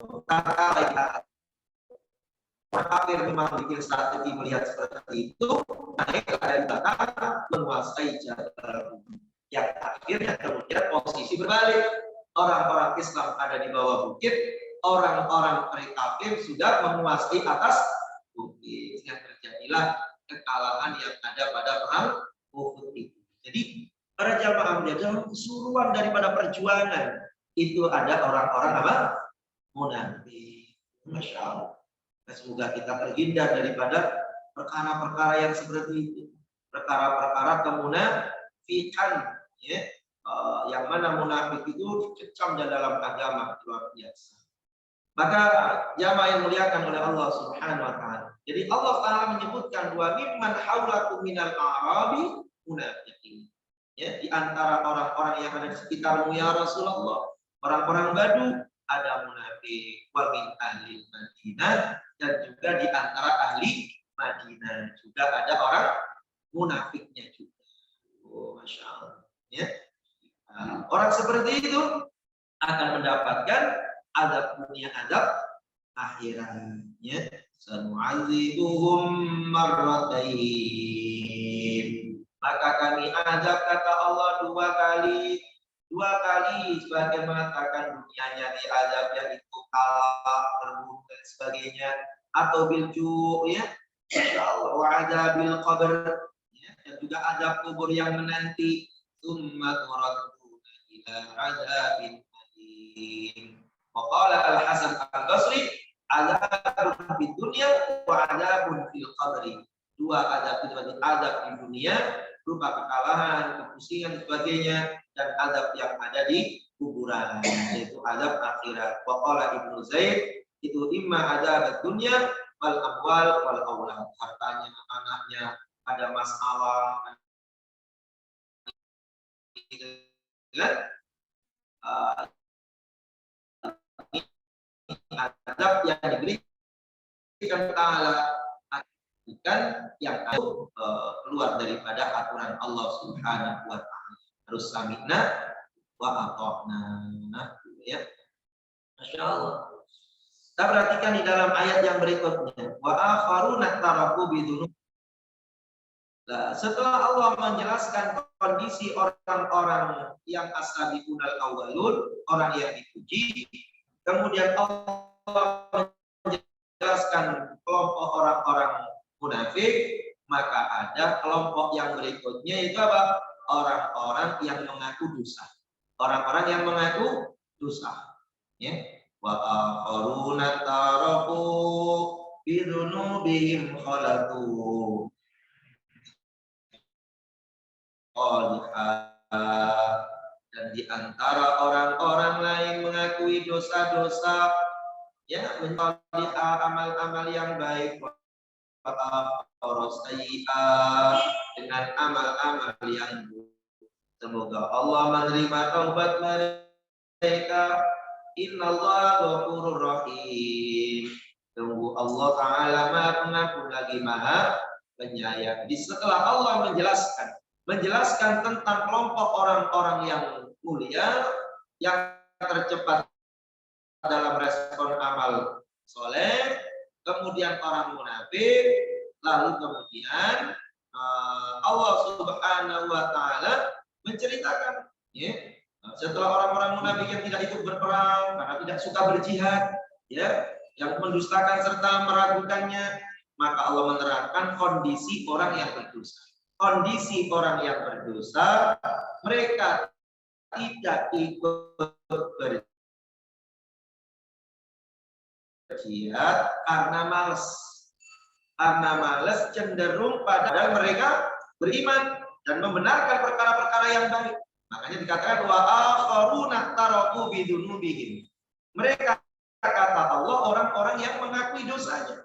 kata kafir memang bikin strategi melihat seperti itu, mereka ada di belakang menguasai jalan yang akhirnya kemudian posisi berbalik. Orang-orang Islam ada di bawah bukit, orang-orang kafir sudah menguasai atas bukit. Yang terjadilah kekalahan yang ada pada perang Uhud itu. Jadi para jamaah dalam keseluruhan daripada perjuangan itu ada orang-orang apa? Munafik. Masya Allah. Semoga kita terhindar daripada perkara-perkara yang seperti itu, perkara-perkara kemunafikan, ya, yang mana munafik itu dikecam dalam agama luar biasa. Maka jamaah yang muliakan oleh Allah Subhanahu Wa Taala. Jadi Allah Taala menyebutkan wa mimman haulakum minal a'rabi munafiqin. Ya, di antara orang-orang yang ada di sekitarmu ya Rasulullah, orang-orang Badu ada munafik, wa min ahli Madinah, dan juga di antara ahli Madinah juga ada orang munafiknya juga. Oh, Masya Allah. Ya. Orang seperti itu akan mendapatkan azab dunia, azab akhirat. Ya. Sanu'adzibuhum marratain. Maka kami azab, kata Allah, dua kali sebagaimana mengatakan dunianya diazab yaitu kalah, terbunuh dan sebagainya, atau bilju, ya, insyaallah, wa adzabil qabr, ya, dan juga azab kubur yang menanti, tsumma turaduna ila adzabin alim. Wa qala Al-Hasan Al-Basri azabun fid dunya wa azabun fil qabri. Dua azab itu, azab di dunia berupa kekalahan, kepusingan dan sebagainya, dan azab yang ada di kuburan, yaitu azab akhirat. Wa qala Ibnu Zaid itu imma azab dunya wal amwal wal aulad, hartanya, anaknya, ada masalah, azab yang diberikan Ta'ala kan yang keluar daripada aturan Allah Subhanahu Wa Taala. Harus sami'na wa ata'na, ya. Masya Allah. Kita perhatikan di dalam ayat yang berikutnya, wa akharuna taraku bidunub. Nah, setelah Allah menjelaskan kondisi orang-orang yang as-sabiqunal awwalun, orang yang dipuji, kemudian Allah menjelaskan kelompok orang-orang munafik, maka ada kelompok yang berikutnya, itu apa? Orang-orang yang mengaku dosa. Orang-orang yang mengaku dosa. Ya. Wa akharuna taraku bidunubihim khalatu. Dan di antara orang-orang lain mengakui dosa-dosa, ya, menjadi amal-amal yang baik, dengan amal-amal yang buruk. Semoga Allah menerima taubat mereka. Innallaha ghafurur rahim. Tunggu Allah Ta'ala Maha Pengampun lagi Maha Penyayang. Jadi setelah Allah menjelaskan tentang kelompok orang-orang yang mulia, yang tercepat dalam respon amal soleh, kemudian orang munafik, lalu kemudian Allah Subhanahu Wa Taala menceritakan, ya, setelah orang-orang munafik yang tidak ikut berperang karena tidak suka berjihad, ya, yang mendustakan serta meragukannya, maka Allah menerangkan kondisi orang yang berdosa. Kondisi orang yang berdosa, mereka tidak ikut berjihad karena malas. Karena malas, cenderung pada mereka beriman dan membenarkan perkara-perkara yang baik. Makanya dikatakan wa akharuna taraku bidunubihim. Mereka, kata Allah, orang-orang yang mengakui dosanya.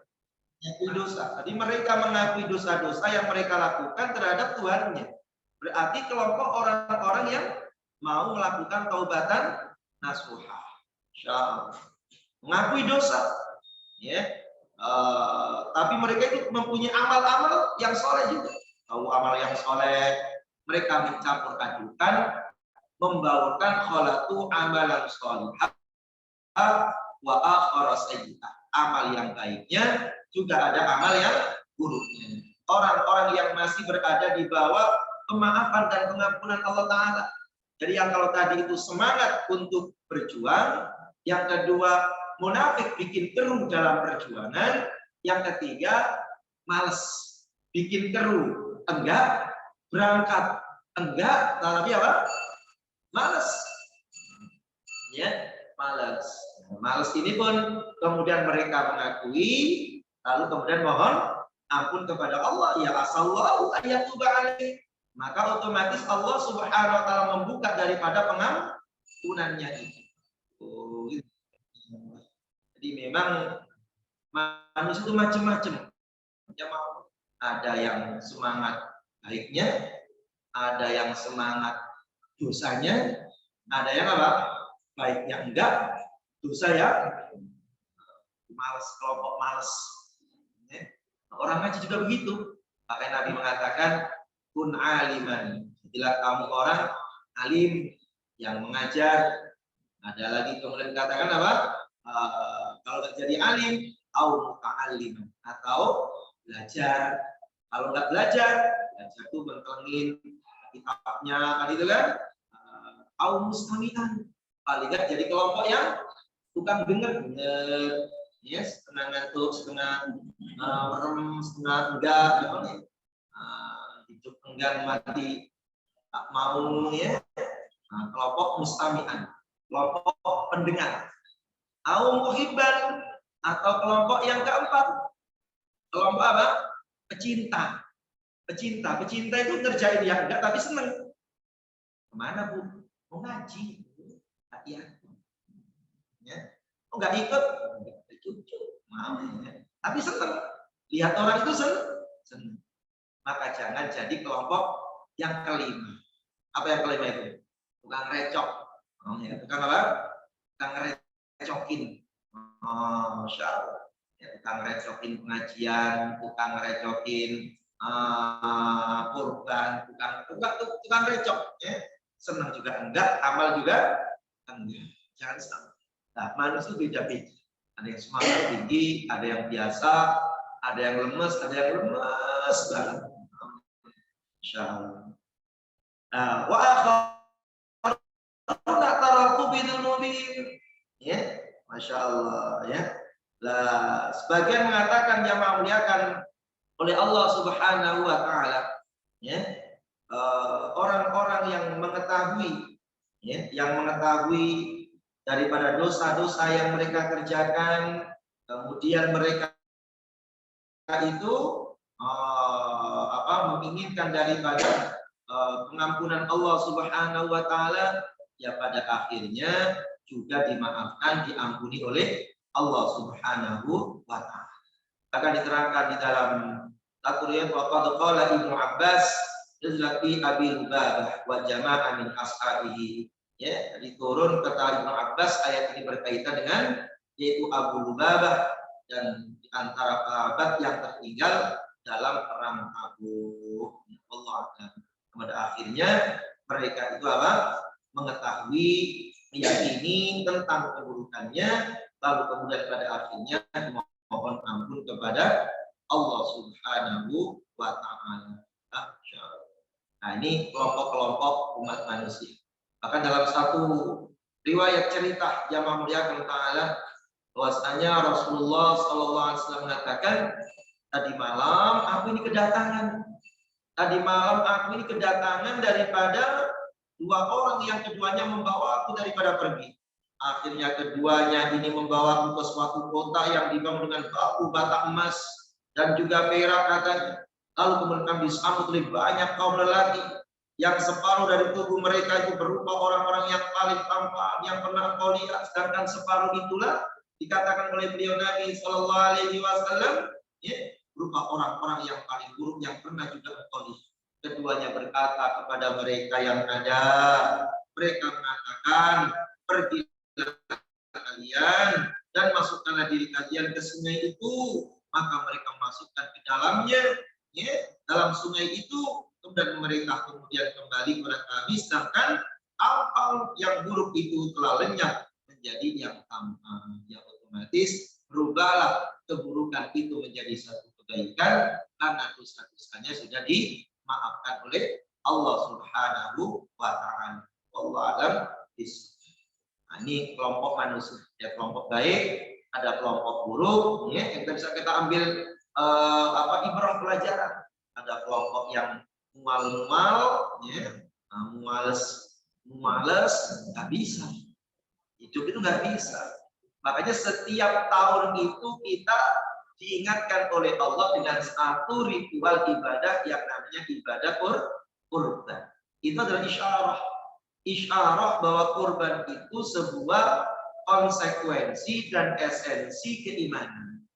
Mengakui dosa. Jadi mereka mengakui dosa-dosa yang mereka lakukan terhadap Tuhannya. Berarti kelompok orang-orang yang mau melakukan taubatan nasuha. Insyaallah. Mengakui dosa, ya. Tapi mereka itu mempunyai amal-amal yang soleh juga. Tahu amal yang soleh, mereka mencampur adukan, membawakan kholatu amalan soleh wa akhara sayyi'ah. Amal yang baiknya juga ada amal yang buruknya. Orang-orang yang masih berada di bawah pemaafan dan pengampunan Allah Ta'ala. Jadi yang kalau tadi itu semangat untuk berjuang, yang kedua munafik bikin keruh dalam perjuangan, yang ketiga malas, bikin keruh, enggak berangkat, enggak, tapi apa? Malas. Ya, malas. Malas ini pun kemudian mereka mengakui, lalu kemudian mohon ampun kepada Allah, ya asallahu ayyatuba alaih. Maka otomatis Allah Subhanahu wa taala membuka daripada pengampunannya itu. Oh, gitu. Jadi memang manusia itu macam-macam. Ada yang semangat baiknya, ada yang semangat dosanya, ada yang apa? Baiknya enggak, dosa ya malas, kelompok malas. Orang ngaji juga begitu. Makanya Nabi mengatakan kun aliman. Bila kamu orang alim yang mengajar, ada lagi kemudian katakan apa? Kalau nggak jadi alim, au muta'alliman, atau belajar. Kalau nggak belajar itu mentelengin kitabnya, kan itu kan? Au mustami'an, paling nggak jadi kelompok yang tukang dengar, ya, setengah ngantuk, setengah merem, setengah enggak, hidup enggan mati tak mau, ya. Kelompok mustami'an, kelompok pendengar. Au muhibban, atau kelompok yang keempat, kelompok apa? Pecinta. Pecinta itu ngerjain yang enggak tapi seneng. Kemana Bu? Mau ngaji. Hati-hati. Ya. Oh, enggak ikut? Cucu. Mau, ya. Tapi seneng. Lihat orang itu seneng. Maka jangan jadi kelompok yang kelima. Apa yang kelima itu? Tukang recok. Oh, ya. Tukang apa? Tukang recokin. Oh, Masya Allah. Ya, tukang recokin pengajian, tukang recokin kurban, tukang recok, ya. Senang juga enggak, amal juga enggak. Jangan sama. Nah, manusia beda-beda. Ada yang semangat tinggi, ada yang biasa, ada yang lemes, ada yang lemes banget. Insya Allah. Nah, wa akharuna taraku bidunubihim. Ya, Masya Allah, ya. Lah, sebagian mengatakan jamaah muliakan oleh Allah Subhanahu wa taala, ya. Orang-orang yang mengetahui, ya, yang mengetahui daripada dosa-dosa yang mereka kerjakan, kemudian mereka itu menginginkan daripada pengampunan Allah Subhanahu wa taala, ya pada akhirnya juga dimaafkan, diampuni oleh Allah Subhanahu wa taala. Akan diterangkan di dalam Al-Qur'an, wa qad qala Ibnu Abbas rizqi Abi Lubabah wa jama'ah min ashabihi. Ya, jadi turun kata Ibnu Abbas, ayat ini berkaitan dengan yaitu Abu Lubabah dan di antara sahabat yang tertinggal dalam perang Tabuk. Allah akan pada akhirnya mereka itu apa? Mengetahui, meyakini tentang keburukannya, lalu kemudian pada akhirnya mohon ampun kepada Allah Subhanahu wa taala. Nah, ini kelompok-kelompok umat manusia. Bahkan dalam satu riwayat cerita jamaah muliakan taala, bahwasanya Rasulullah sallallahu alaihi wasallam mengatakan, tadi malam aku ini kedatangan daripada dua orang yang keduanya membawa aku daripada pergi. Akhirnya keduanya ini membawa aku ke suatu kota yang dibangun dengan batu bata emas dan juga perak katanya. Lalu kemudian kami disambut oleh banyak kaum lelaki yang separuh dari tubuh mereka itu berupa orang-orang yang paling tampan yang pernah kau lihat, sedangkan separuh itulah dikatakan oleh beliau Nabi Shallallahu Alaihi Wasallam, ya, berupa orang-orang yang paling buruk yang pernah juga kau lihat. Keduanya berkata kepada mereka yang ada, mereka mengatakan, pergi kalian dan masukkanlah diri kalian ke sungai itu, maka mereka masukkan ke dalamnya, ya, dalam sungai itu, kemudian mereka kemudian kembali kepada kami, sedangkan apa yang buruk itu telah lenyap menjadi yang tamam. Ya otomatis berubahlah keburukan itu menjadi satu kebaikan karena dosa-dosanya sudah dimaafkan oleh Allah Subhanahu wa taala. Allah alam bis. Nah, ini kelompok manusia, ya kelompok baik, ada kelompok buruk, ya yang bisa kita ambil ibrah pelajaran. Ada kelompok yang mual-mual, ya, males, nggak bisa. Hidup itu nggak bisa. Makanya setiap tahun itu kita diingatkan oleh Allah dengan satu ritual ibadah yang namanya ibadah kurban. Itu adalah isyarat bahwa kurban itu sebuah konsekuensi dan esensi keimanan.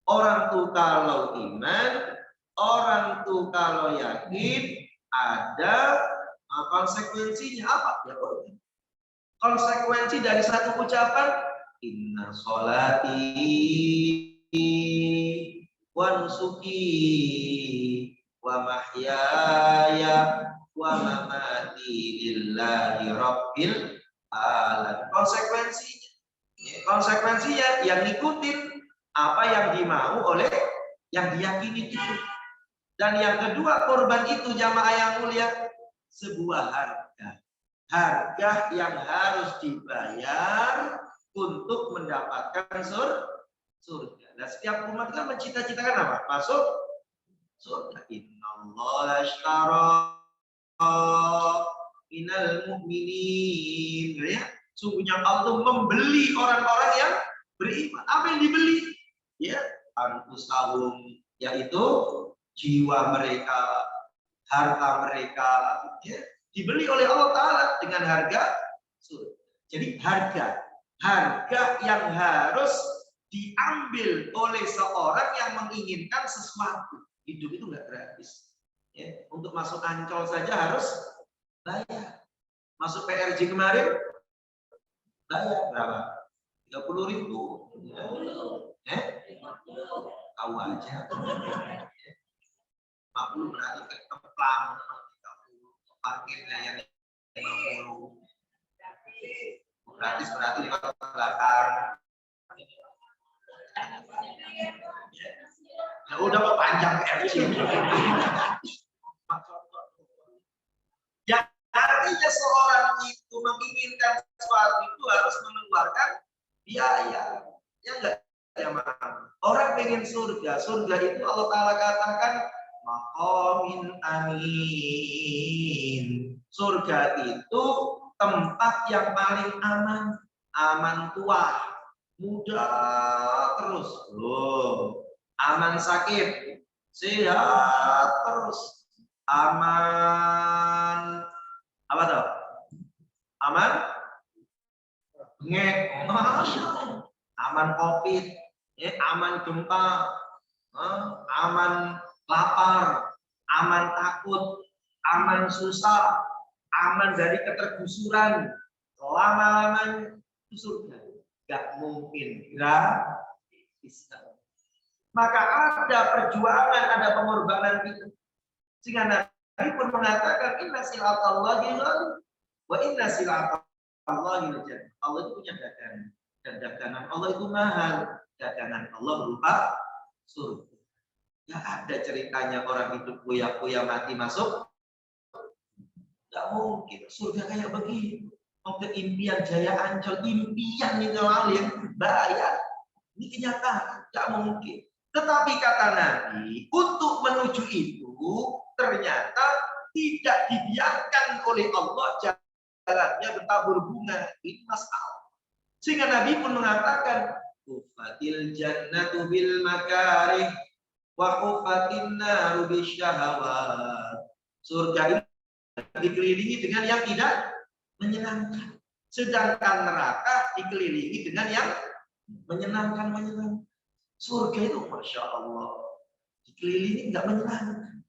Orang tuh kalau iman, orang tuh kalau yakin, ada konsekuensinya apa? Ya kurban. Konsekuensi dari satu ucapan, inna sholati wa nusuki wa mahyaya wa mamati lillahi rabbil alamin. Konsekuensinya yang ngikutin apa yang dimau oleh yang diyakini itu. Dan yang kedua, korban itu jamaah yang mulia sebuah harga yang harus dibayar untuk mendapatkan surga. Nah, setiap umat kan mencita-citakan apa? Masuk surga. Innallaha ashtara minal mu'minin, ya. Sungguhnya Allah membeli orang-orang yang beriman. Apa yang dibeli? Ya, anfusahum, yaitu jiwa mereka, harta mereka, ya, dibeli oleh Allah Ta'ala dengan harga surga. Jadi harga yang harus diambil oleh seorang yang menginginkan sesuatu. Hidup itu nggak gratis. Ya, untuk masuk Ancol saja harus bayar. Masuk PRJ kemarin bayar berapa? 30.000. Tahu aja. 50 berarti ke templang, 30 parkirnya yang 50. Gratis berarti lewat belakang. Ya udah kok panjang PRJ. Ya artinya seorang itu menginginkan sesuatu itu harus mengeluarkan biaya. Ya enggak? Ya, orang pengen surga itu Allah Ta'ala katakan maqamin amin. Surga itu tempat yang paling aman tua, muda terus, aman sakit, sehat terus, aman apa tuh? Aman ngek, aman covid, ya, aman gempa, aman lapar, aman takut, aman susah, aman dari ketergusuran, lama-lamanya surga. Gak mungkin gratis. Maka ada perjuangan, ada pengorbanan itu. Sehingga Nabi pun mengatakan inna silatallahi wa inna silatallahi jannah. Allah itu punya dagangan. Dan dagangan Allah itu mahal. Dagangan Allah berupa surga. Ya ada ceritanya orang hidup kuya-kuya mati masuk. Gak mungkin surga kayak begitu. Mau ke impian Jaya Ancol, impian itu yang bayar. Ini kenyataan, gak mungkin. Tetapi kata Nabi, untuk menuju itu ternyata tidak dibiarkan oleh Allah jalannya bertabur bunga. Ini masalah. Sehingga Nabi pun mengatakan, ufatil jannatu bil makarih wa ufatin naru bisyahawat. Surga itu dikelilingi dengan yang tidak menyenangkan. Sedangkan neraka dikelilingi dengan yang menyenangkan. Surga itu Masya Allah dikelilingi nggak menyenangkan.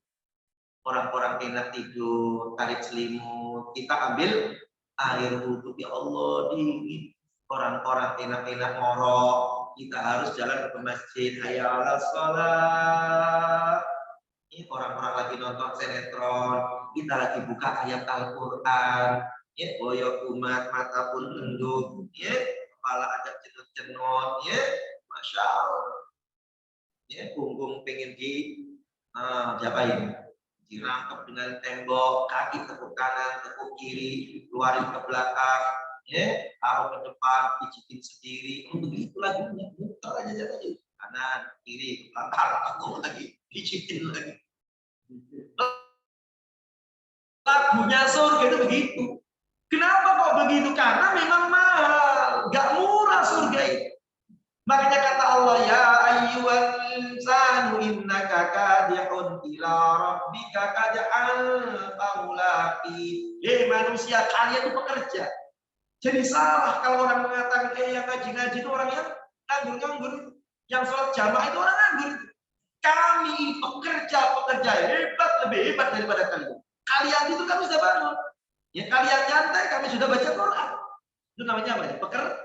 Orang-orang enak tidur, tarik selimut, kita ambil air wudhu, ya Allah dingin. Orang-orang enak-enak ngorok, kita harus jalan ke masjid, hayya 'alas shalah. Ini orang-orang lagi nonton sinetron, kita lagi buka ayat Al-Quran, ya boyok umat mata pun endut, ya kepala ada cenut-cenut, ya, masya Allah, ya, punggung pengen diapain, dirangkap dengan tembok, kaki tepuk kanan, tepuk kiri, keluarin ke belakang, ya, taruh ke depan, pijitin sendiri, begitu lagunya, muter aja aja, kanan, kiri, ke belakang, tepuk lagi, pijitin lagi. Lagunya surga itu begitu. Kenapa kok begitu? Karena memang mahal, nggak murah surga itu. Makanya kata Allah, ya ayyuhal insanu innaka kadihun ila rabbika kadhan famulaqi. Manusia, kalian itu pekerja. Jadi salah kalau orang mengatakan yang ngaji-ngaji itu orang yang nganggur-nganggur. Yang sholat jamaah itu orang nganggur. Kami pekerja hebat, lebih hebat daripada kalian. Kalian itu kami sudah bangun. Ya kalian nyantai, kami sudah baca Quran. Itu namanya apa ya? Pekerja.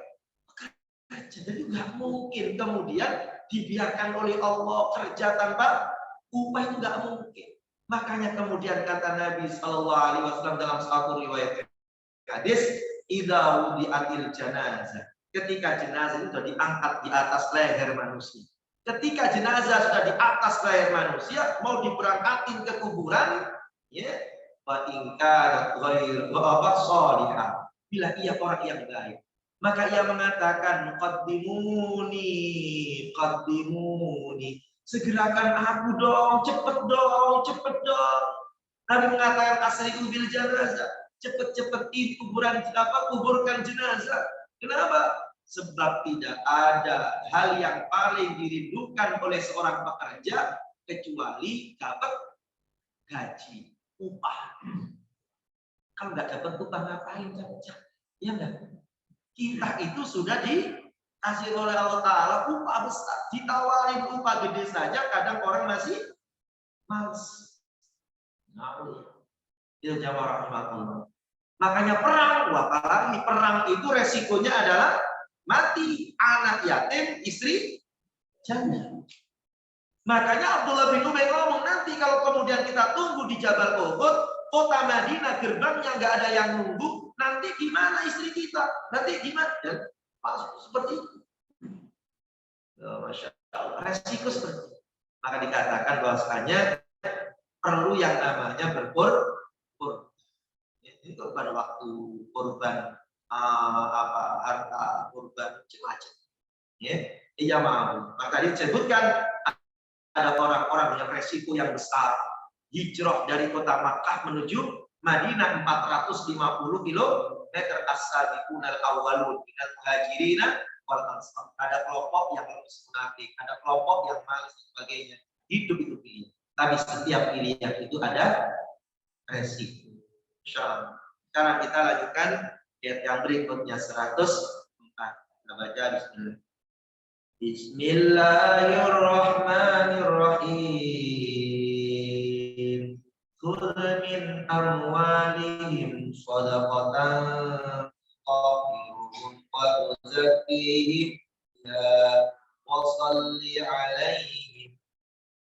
Jadi nggak mungkin kemudian dibiarkan oleh Allah kerja tanpa upah, itu nggak mungkin. Makanya kemudian kata Nabi Shallallahu Alaihi Wasallam dalam suatu riwayat hadis, idza wudi'atil janazah. Ketika jenazah itu sudah diangkat di atas leher manusia. Ketika jenazah sudah di atas leher manusia, mau diberangkatin ke kuburan, ya, wa ingka ghair wa salihah. Bila ia orang yang baik, maka ia mengatakan qaddimuni, segerakan aku dong, cepet dong. Nabi mengatakan asri'u bil janazah, cepet-cepetin kuburkan jenazah. Kenapa? Sebab tidak ada hal yang paling dirindukan oleh seorang pekerja kecuali dapat gaji, upah. Kalau nggak dapat upah ngapain? Ya enggak? Kita itu sudah dikasih oleh Allah Ta'ala upah besar. Ditawarin upah gede saja, kadang orang masih males. Itu jamaah rahmatullah. Makanya perang, apalagi perang itu resikonya adalah mati, anak yatim, istri janda. Makanya Abdullah bin Ubay ngomong, nanti kalau kemudian kita tunggu di Jabal Uhud, kota Madinah gerbangnya nggak ada yang nunggu, nanti gimana istri kita? Nanti gimana? Ya, seperti itu. Masya Allah, resiko seperti itu. Maka dikatakan bahwasanya perlu yang namanya berkorban. Itu pada waktu korban harta, korban macam-macam. Ya, iya mau. Maka disebutkan ada orang-orang yang resiko yang besar hijrah dari kota Makkah menuju Madinah 450 km, as-sabiqunal awwalun minal muhajirin wal ansar. Ada kelompok yang lebih munafik, ada kelompok yang malas dan sebagainya. Hidup itu pilihan. Tapi setiap pilihan itu ada resiko. Insyaallah. Sekarang kita lanjutkan ayat yang berikutnya 104. Kita baca bismillah. Bismillahirrahmanirrahim. Khudh min amwalihim shadaqatan tutahhiruhum wa tuzakkihim wa shalli 'alaihim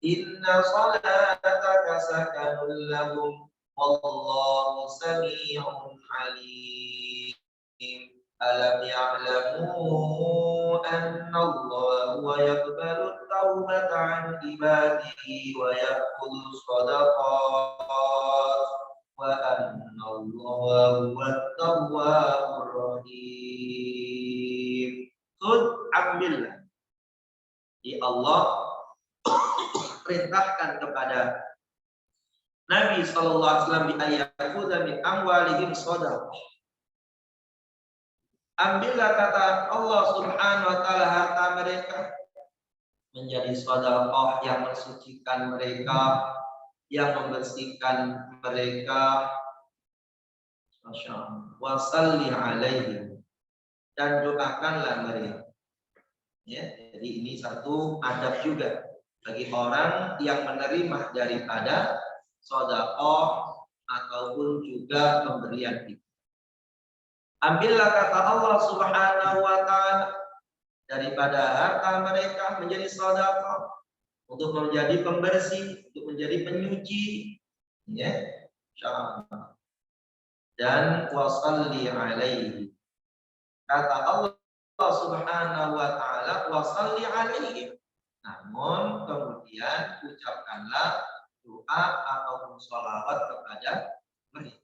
inna salataka sakanun lahum wallahu sami'un 'alim. Alam ya'lamu anna Allah wa yaqbalu tawbata 'an ibadihi wa yaqulu shadaqat wa anna Allah huwat tawwabur rahim. Khudh, ambillah. Di Allah perintahkan kepada Nabi sallallahu alaihi wasallam bi ayakhudha min amwalihim shadaqah. Ambillah, kata Allah Subhanahu wa taala, harta mereka menjadi sedekah yang mensucikan mereka, yang membersihkan mereka. Masyaallah. Wa shalli 'alaihim, dan doakanlah mereka. Ya, jadi ini satu adab juga bagi orang yang menerima daripada sedekah ataupun juga pemberian itu. Ambillah, kata Allah Subhanahu wa taala, daripada harta mereka menjadi sedekah untuk menjadi pembersih, untuk menjadi penyuci, ya, insyaallah. Dan wasalli alaihi, kata Allah Allah Subhanahu wa taala wa shalli alaihim. Namun kemudian ucapkanlah doa atau sholawat kepada mereka.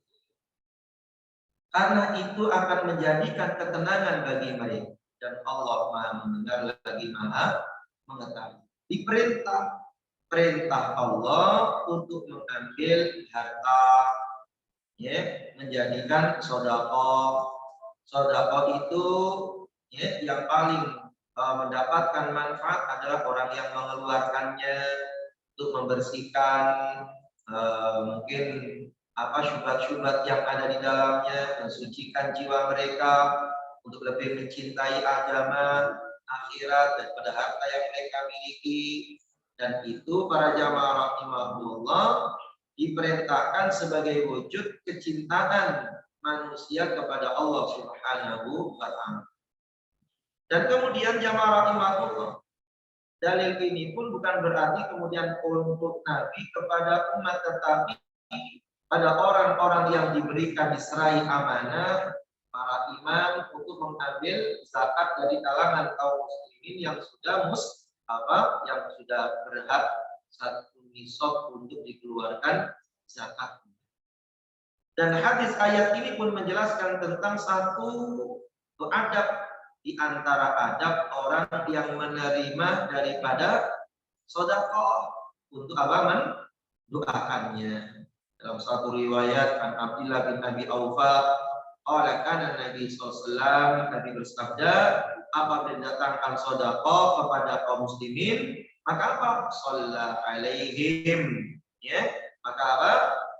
Karena itu akan menjadikan ketenangan bagi mereka. Dan Allah Maha mendengar lagi Maha mengetahui. Perintah Allah untuk mengambil harta, ya, menjadikan sedekah. Sedekah itu, ya, yang paling mendapatkan manfaat adalah orang yang mengeluarkannya untuk membersihkan mungkin syubhat-syubhat yang ada di dalamnya, mensucikan jiwa mereka untuk lebih mencintai agama, akhirat daripada harta yang mereka miliki. Dan itu para jamaah rahimahullah diperintahkan sebagai wujud kecintaan manusia kepada Allah Subhanahu wa taala. Dan kemudian jamaah rahimahullah, dalil ini pun bukan berarti kemudian untuk Nabi kepada umat, tetapi pada orang-orang yang diberikan diserai amanah para imam untuk mengambil zakat dari kalangan kaum muslimin yang sudah yang sudah berhak satu nisab untuk dikeluarkan zakat. Dan hadis ayat ini pun menjelaskan tentang satu adab di antara adab orang yang menerima daripada sedekah untuk mendoakannya. Dalam satu riwayat an Abdullah bin Abi Aufa, qala kana Nabi sallallahu alaihi wasallam, Nabi bersabda, apabila datangkan sedekah kepada kaum muslimin, maka apa? Shalla alaihim, ya. Maka apa?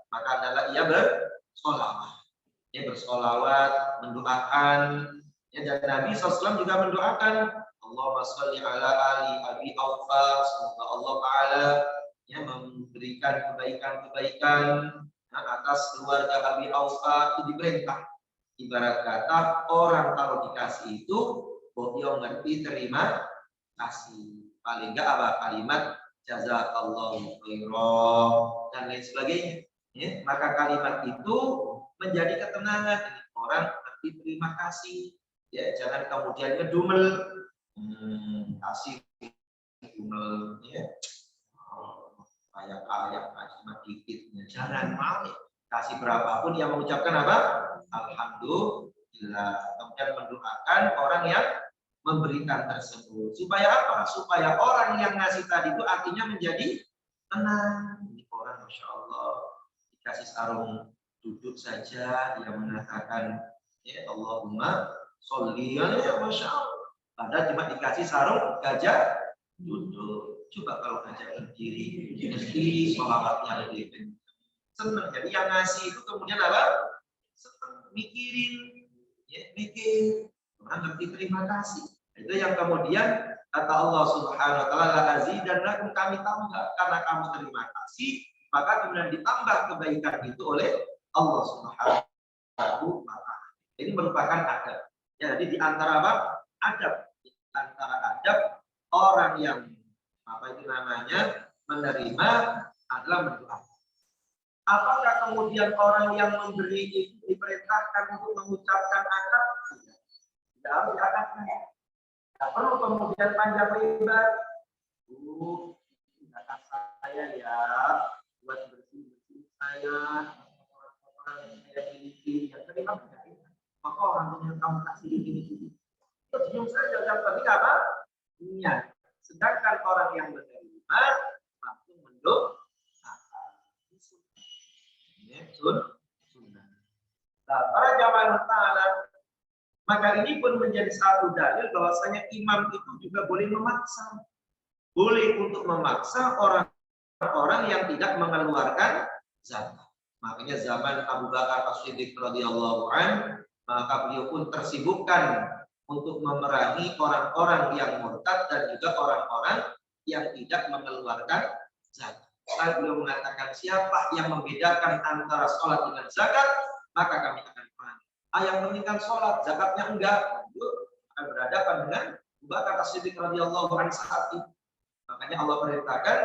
Maka adalah ia bersolawat. Ia bersolawat, mendoakan. Ya, dan Nabi SAW juga mendoakan, Allahumma sholli ala ali Abi Aufa, semoga Allah Ta'ala ya memberikan kebaikan-kebaikan atas keluarga Abi Aufa. Itu diperintah. Ibarat kata orang kalau dikasih itu, dia ngerti terima kasih. Paling enggak kalimat jazakallahu khairan dan lain sebagainya. Ya, maka kalimat itu menjadi ketenangan. Orang ngerti terima kasih. Ya, jangan kemudian ngedumel, kasih dumel, ya. Kayak cuma dikitnya, jangan mau kasih berapapun. Yang mengucapkan apa? Alhamdulillah. Kemudian mendoakan orang yang memberikan tersebut. Supaya apa? Supaya orang yang ngasih tadi itu artinya menjadi tenang. Ini orang Masya Allah dikasih sarung duduk saja, dia mengatakan ya Allahumma sholli ya Masya Allah. Padahal cuma dikasih sarung gajah duduk. Coba kalau ngajak berdiri, mesti sholawatnya lebih senang. Jadi yang ngasih itu kemudian apa? Senang, mikirin, ya, mikir, orang ngerti terima kasih. Itu yang kemudian kata Allah Subhanahu Wa Taala, azidannakum, kami tambah karena kamu terima kasih, maka kemudian ditambah kebaikan itu oleh Allah Subhanahu Wa Taala. Ini merupakan adab. Ya, jadi di antara apa? Adab, di antara adab orang yang menerima adalah mendoakan. Apakah kemudian orang yang memberi itu diperintahkan untuk mengucapkan akad? Tidak harus akadnya. Tidak perlu kemudian panjang lebar. Akad saya ya, buat bersih-bersih saya, orang-orang yang saya miliki, yang terima kasih. Maka orang yang kamu kasih ini. Senyum saja, yang penting apa? Niat. Sedangkan orang yang menerima langsung mendoakan. Sunnah. Nah, para jamaah ta'ala, maka ini pun menjadi satu dalil bahwasanya imam itu juga boleh memaksa. Boleh untuk memaksa orang-orang yang tidak mengeluarkan zakat. Makanya zaman Abu Bakar As-Siddiq radhiyallahu anhu, maka beliau pun tersibukkan untuk memerangi orang-orang yang murtad dan juga orang-orang yang tidak mengeluarkan zakat. Lalu beliau mengatakan, siapa yang membedakan antara sholat dengan zakat, maka kami akan perangi. Yang meninggalkan sholat, zakatnya enggak, itu akan berhadapan dengan Abu Bakar As-Siddiq radhiyallahu anhu saat itu. Makanya Allah perintahkan,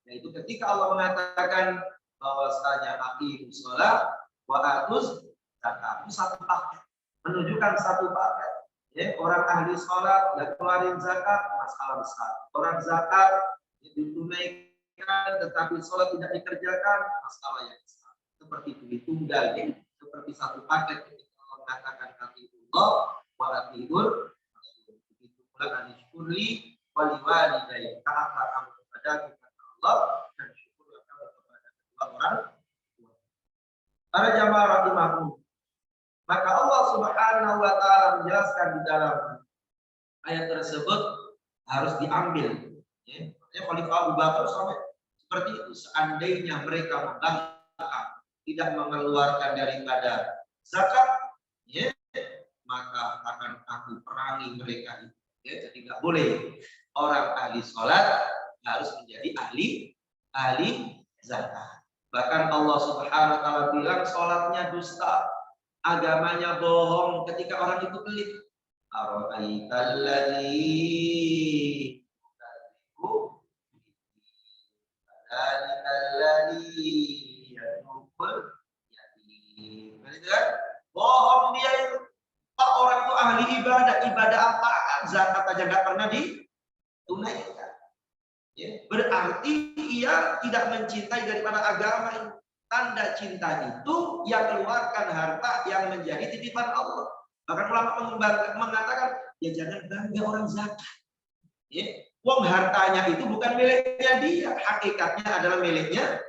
yaitu ketika Allah mengatakan bahwasanya aqimus sholat wa atuz zakat, itu satu paket, menunjukkan satu paket. Ya, orang ahli sholat dan keluarin zakat masalah besar. Orang zakat ditunaikan tetapi sholat tidak dikerjakan masalah yang besar. Seperti duit tunggal, ya. Seperti satu paket ketika Allah mengatakan katibullah walatihul begitu pula anishkurli waliwalidayya taatlah kamu kepada Allah dan syukurlah kamu kepada kedua orang tua. Para jamaah rahimahumullah. Maka Allah Subhanahu wa taala menjelaskan di dalam ayat tersebut harus diambil. Ya, Khalifah Abu Bakar sampai seperti itu. Seandainya mereka membangkang, tidak mengeluarkan daripada zakat, ya, maka akan aku perangi mereka itu. Ya, jadi nggak boleh orang ahli sholat harus menjadi ahli zakat. Bahkan Allah Subhanahu wa taala bilang sholatnya dusta, agamanya bohong ketika orang itu pelit. Bohong dia itu. Pak, orang itu ahli ibadah apaan? Zakat aja nggak pernah ditunaikan. Ya, berarti ia tidak mencintai daripada agama ini. Tanda cinta itu yang keluarkan harta yang menjadi titipan Allah. Bahkan ulama mengatakan, ya jangan bangga orang zakat. Ya, wong hartanya itu bukan miliknya dia, hakikatnya adalah miliknya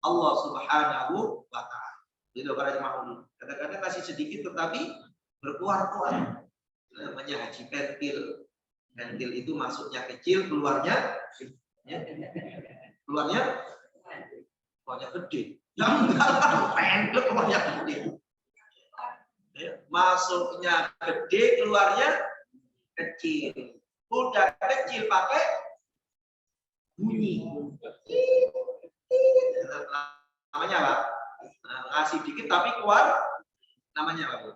Allah Subhanahu wa taala. Jadi para jemaah, kadang-kadang kasih sedikit tetapi berkuar-kuar. Namanya haji pentil. Pentil itu masuknya kecil, keluarnya gede. Jangan pentil keluarnya gede. Masuknya gede, keluarnya kecil. Udah kecil pakai bunyi. Namanya apa? Ngasih dikit tapi keluar. Namanya apa, Bu?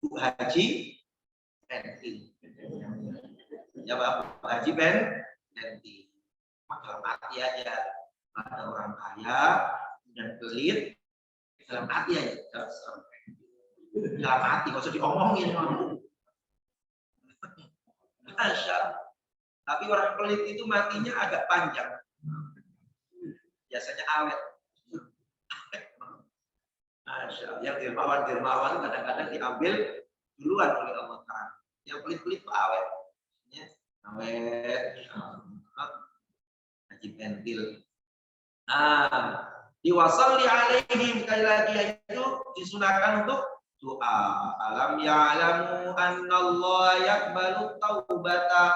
Bu Haji pentil. Ya Pak, Bu Haji pentil. Maka mati aja. Ada orang kaya dan pelit dalam hati aja. Dalam hati, nggak usah diomongin. Masya. Tapi orang pelit itu matinya agak panjang. Biasanya awet. Masya. Yang dermawan kadang-kadang diambil duluan oleh Allah Ta'ala. Yang pelit-pelit itu awet. Ya. Awet. Haji pentil. Diwasalli alaihim, sekali lagi yaitu disunahkan untuk doa. Alam ya'lamu annallaha yaqbalu taubata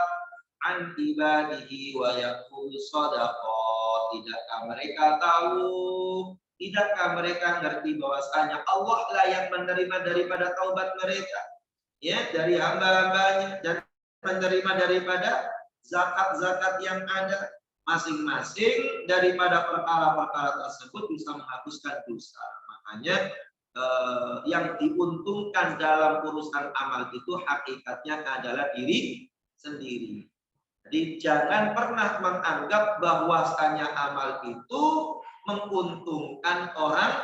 an ibadihi wa yaqulu shadaqah. Tidakkah mereka tahu, tidakkah mereka ngerti bahwasanya Allah lah yang menerima daripada taubat mereka, ya, dari hamba-hambanya, dan menerima daripada zakat-zakat yang ada. Masing-masing daripada perkara-perkara tersebut bisa menghapuskan dosa. Makanya yang diuntungkan dalam urusan amal itu hakikatnya adalah diri sendiri. Jadi jangan pernah menganggap bahwasanya amal itu menguntungkan orang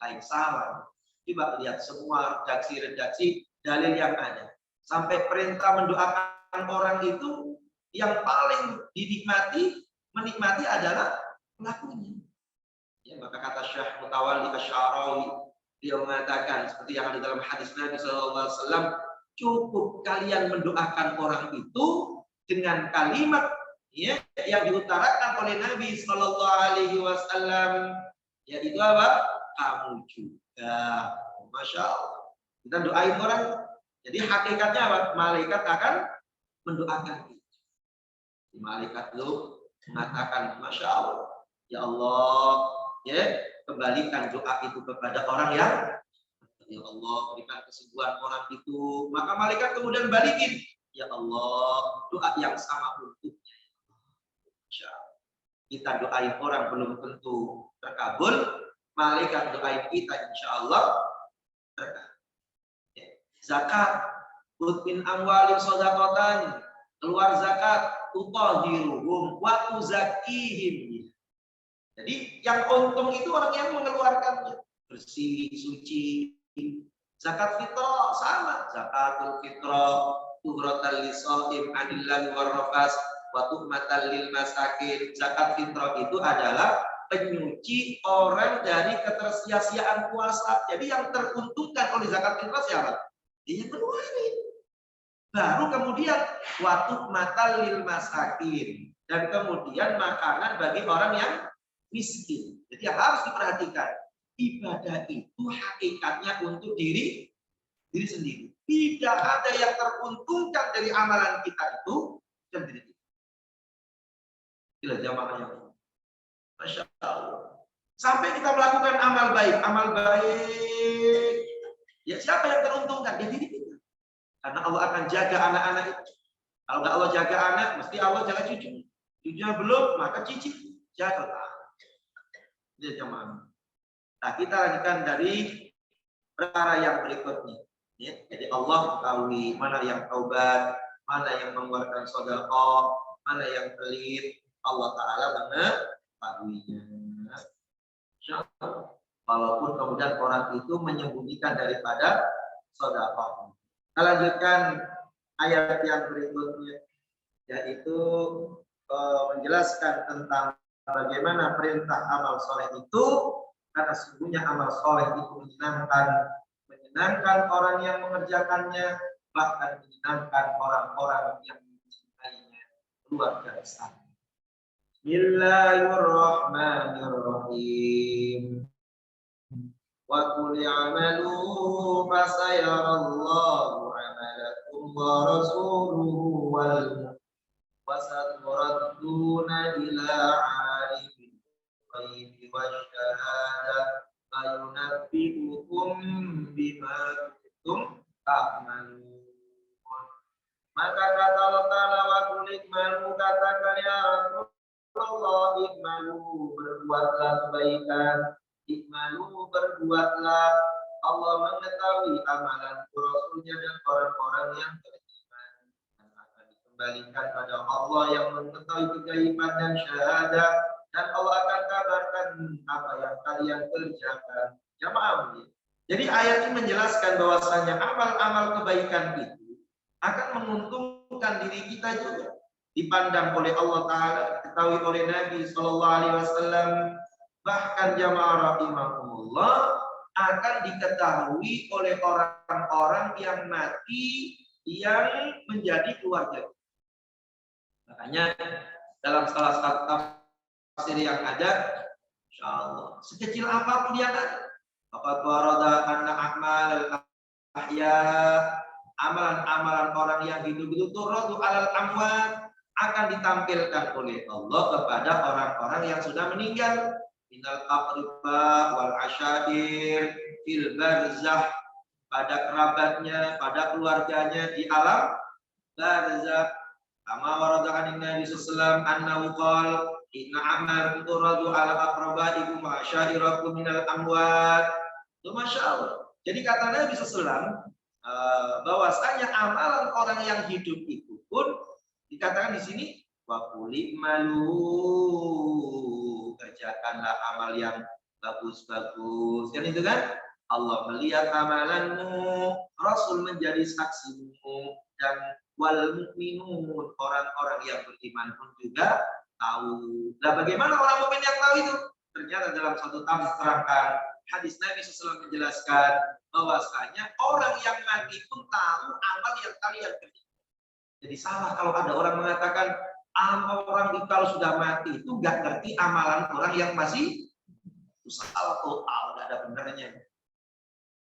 lain. Salah. Coba lihat semua redaksi dalil yang ada. Sampai perintah mendoakan orang itu yang paling menikmati adalah pelakunya. Ya, maka kata Syekh Mutawalli Asy'arawi, dia mengatakan seperti yang ada dalam hadis Nabi SAW, cukup kalian mendoakan orang itu dengan kalimat, ya, yang diutarakan oleh Nabi SAW, yaitu apa? Kamu juga. Masya Allah. Kita doain orang. Jadi hakikatnya apa? Malaikat akan mendoakan kita. Malaikat itu mengatakan, Masya Allah, ya Allah, ya, kembalikan doa itu kepada orang yang, ya Allah, berikan kesembuhan orang itu. Maka malaikat kemudian balikin, ya Allah, doa yang sama untuknya. Masya Allah. Kita doain orang belum tentu terkabul, malaikat doain kita insya Allah terkabul. Ya. Zakat, min amwalin shadaqatan, keluar zakat, tutahhiruhum wa tuzakkihim. Jadi yang untung itu orang yang mengeluarkannya, bersih, suci, Zakat fitrah sama, zakatul fitrah tuhratan lisaim adillan warrafas wa tuhmatan lil masakin. Zakat fitrah itu adalah penyuci orang dari ketersia-siaan puasa. Jadi yang teruntungkan oleh zakat fitrah siapa? Dia yang keluarin. Baru kemudian waktu matal lil masakin, dan kemudian makanan bagi orang yang miskin. Jadi yang harus diperhatikan, ibadah itu hakikatnya untuk diri sendiri. Tidak ada yang teruntungkan dari amalan kita itu sendiri. Gila jamaahnya. Masya Allah. Sampai kita melakukan amal baik, ya siapa yang teruntungkan? Ya diri kita. Karena Allah akan jaga anak-anak itu. Kalau nggak Allah jaga anak, mesti Allah jaga cucu. Cucunya belum, maka cicit jaga. Ini jamaah. Nah, kita lanjutkan dari perkara yang berikutnya. Ya, jadi Allah mengetahui mana yang taubat, mana yang mengeluarkan sedekah, mana yang pelit. Allah Taala mengetahuinya. Walaupun kemudian orang itu menyembunyikan daripada sedekah. Kita lanjutkan ayat yang berikutnya, yaitu menjelaskan tentang bagaimana perintah amal soleh itu, karena sesungguhnya amal soleh itu menyenangkan orang yang mengerjakannya, bahkan menyenangkan orang-orang yang mencintainya luar biasa. Bismillahirrahmanirrahim. Wa qul i'malu fasayarallahu 'amalakum wa rasuluhu wal wasaturadduna ila 'alimil ghaibi wasyahadah fayunabbi'ukum bima kuntum ta'malun. Maka kata Allah Ta'ala, wa qul i'malu, katakan ya Rasulullah, i'malu, berbuatlah kebaikan. Ikmalu, berbuatlah. Allah mengetahui amalan Rasulnya dan orang-orang yang beriman, dan akan dikembalikan pada Allah yang mengetahui kegaiban dan syahadah, dan Allah akan kabarkan apa yang kalian kerjakan. Jamaah. Jadi ayat ini menjelaskan bahwasanya amal-amal kebaikan itu akan menguntungkan diri kita juga, dipandang oleh Allah Taala, diketahui oleh Nabi Shallallahu Alaihi Wasallam. Bahkan jamaah rahimahumullah akan diketahui oleh orang-orang yang mati yang menjadi keluarga. Makanya dalam salah satu tafsir yang ada, insyaallah sekecil apapun yang ada, faqad warada anna a'mal al-ahya, amalan-amalan orang yang hidup itu turadu alal amwat, akan ditampilkan oleh Allah kepada orang-orang yang sudah meninggal. Minal aqriba wal asyair fil barzah, pada kerabatnya, pada keluarganya di alam barzah. Kama warada anin Nabi sallallahu alaihi wasallam annahu qala inna amal turadu ala aqrabaikum wa asyairakum minal amwat. Itu masyaallah. Jadi kata Nabi sallallahu alaihi wasallam bahwasanya amalan orang yang hidup itu pun dikatakan di sini wa qul i'malu, kerjakanlah amal yang bagus-bagus. Kan itu kan? Allah melihat amalanmu, Rasul menjadi saksimu, dan wal mukminun, orang-orang yang beriman pun juga tahu. Nah, bagaimana orang mukmin yang tahu itu? Ternyata dalam satu terangkan hadis Nabi SAW menjelaskan bahwasanya orang yang mati pun tahu amal yang kalian kerjakan. Jadi salah kalau ada orang mengatakan orang kalau sudah mati itu nggak ngerti amalan orang yang masih, itu salah total, nggak ada benarnya.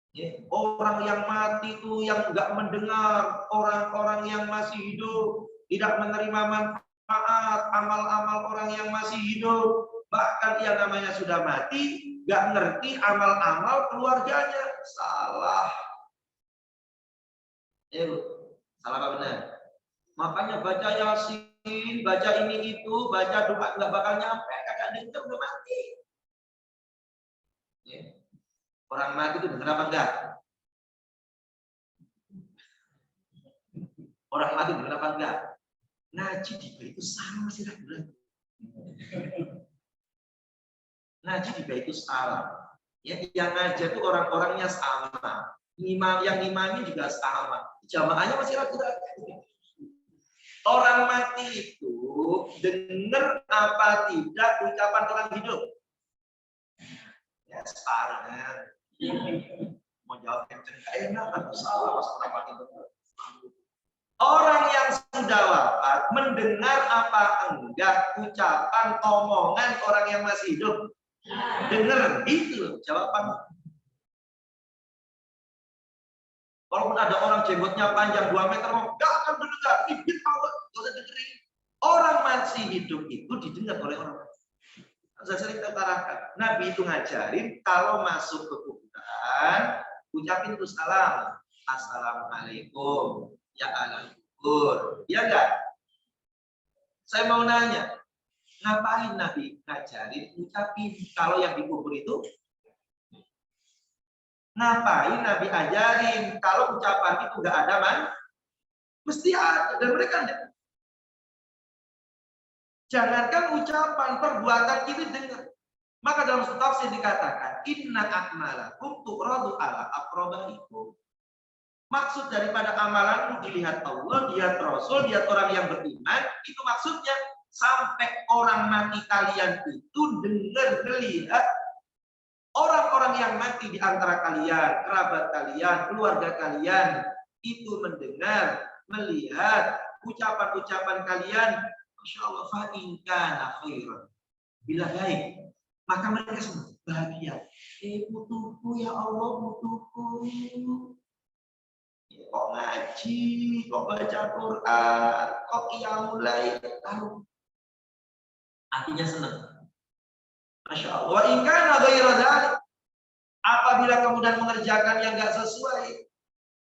Ya, orang yang mati itu yang nggak mendengar, orang-orang yang masih hidup tidak menerima manfaat amal-amal orang yang masih hidup, bahkan yang namanya sudah mati nggak ngerti amal-amal keluarganya. Salah. Salah apa benar? Makanya baca Yasin, baca ini itu, baca doa nggak bakal nyampe, kagak denger udah mati. Ya. Orang mati itu bener apa enggak? Orang mati bener apa enggak? Ngaji juga itu sama sih, bener. Ngaji juga itu salah. Ya, yang ngaji itu orang-orangnya sama. Yang imami juga sama. Jamaahnya masih ragu-ragu. Orang mati itu dengar apa tidak ucapan orang hidup? Ya sekarang mau jawab yang enak atau salah orang itu. Orang yang sudah wafat mendengar apa enggak ucapan omongan orang yang masih hidup? Dengar, itu jawaban. Walaupun ada orang jenggotnya panjang 2 meter, nggak akan mendengar. Ibit Allah, nggak usah dengerin. Orang masih hidup itu didengar oleh orang. Saya sering terangkan. Nabi itu ngajarin kalau masuk ke kuburan, ucapin itu salam. Assalamualaikum. Ya alal kubur. Ya enggak? Saya mau nanya, ngapain Nabi ngajarin ucapin kalau yang dikubur itu? Ngapain Nabi ajarin kalau ucapan itu enggak ada man? Mesti ada dan mereka enggak. Jangankan ucapan, perbuatan ini dengar. Maka dalam tafsir dikatakan inna a'malakum tu'radu ala aqrabaikum. Maksud daripada amalanmu dilihat Allah, dilihat Rasul, dilihat orang yang beriman, itu maksudnya sampai orang mati kalian itu dengar, melihat orang-orang yang mati di antara kalian, kerabat kalian, keluarga kalian, itu mendengar, melihat ucapan-ucapan kalian, Masya Allah, fa'inkan khairan. Bila baik, maka mereka semua bahagia. Putuku ya Allah, putuku. Kok ngaji, kok baca Quran, kok qiyamul lail, tahu. Artinya senang. Masya Allah. Wa in kana ghaira dzalik, apabila kemudian mengerjakan yang enggak sesuai,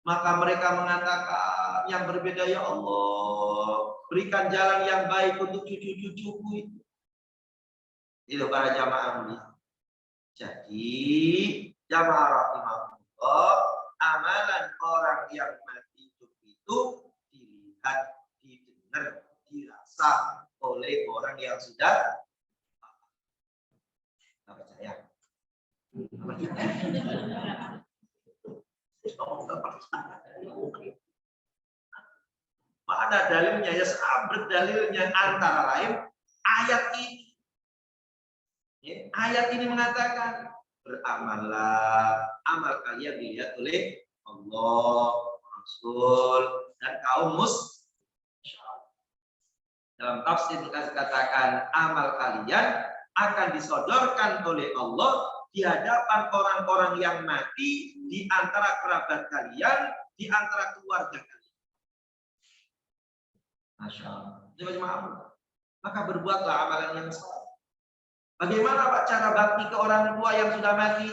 maka mereka mengatakan yang berbeda, ya Allah, berikan jalan yang baik untuk cucu-cucuku itu. Itu para jamaah ini. Jadi jamaah rahimahullah, amalan orang yang mati hidup itu dilihat, didengar, dirasa oleh orang yang sudah percaya. Mana dalilnya? Ya sahabat dalilnya antara lain ayat ini. Ayat ini mengatakan beramallah, amal kalian dilihat oleh Allah, Rasul, dan kaum muslim. Dalam tafsir dikatakan amal kalian akan disodorkan oleh Allah di hadapan orang-orang yang mati di antara kerabat kalian, di antara keluarga kalian. Masya Allah. Maka berbuatlah amalan yang saleh. Bagaimana Pak cara bakti ke orang tua yang sudah mati?